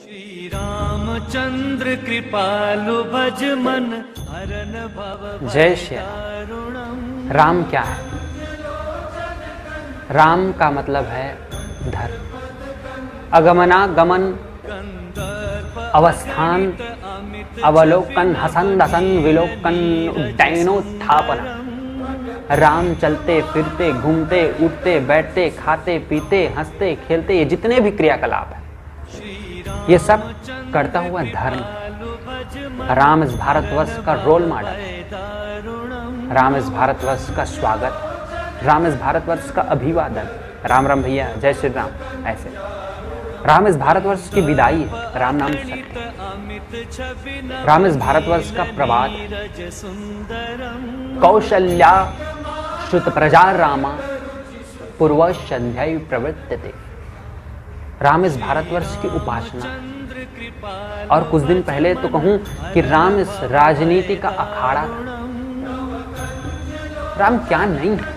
श्री रामचंद्र कृपालु भज मन हरन भव। जय श्री राम। राम क्या है? राम का मतलब है धर्म, अगमनागमन, अवस्थान, अवलोकन, हसन दसन विलोकन, उड्डयनोत्थापन। राम चलते फिरते घूमते उठते बैठते खाते पीते हंसते खेलते, ये जितने भी क्रियाकलाप हैं ये सब करता हुआ धर्म। राम इस भारतवर्ष का रोल मॉडल है। राम इस भारतवर्ष का स्वागत, राम इस भारतवर्ष का अभिवादन। राम राम भैया, जय श्री राम। ऐसे राम इस भारतवर्ष की विदाई है, राम नाम सत्य। राम इस भारतवर्ष का प्रभात है। कौशल्या श्रुत प्रजा रामा पूर्व संध्या प्रवर्तते। राम इस भारतवर्ष की उपासना। और कुछ दिन पहले तो कहूं कि राम इस राजनीति का अखाड़ा था। राम क्या नहीं है?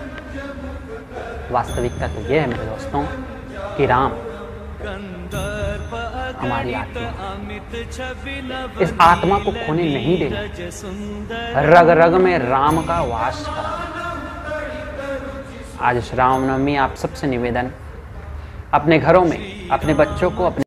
वास्तविकता तो यह है मेरे दोस्तों कि राम हमारी आत्मा, इस आत्मा को खोने नहीं देना। रग रग में राम का वास करा। आज श्री रामनवमी, आप सबसे निवेदन, अपने घरों में अपने बच्चों को, अपने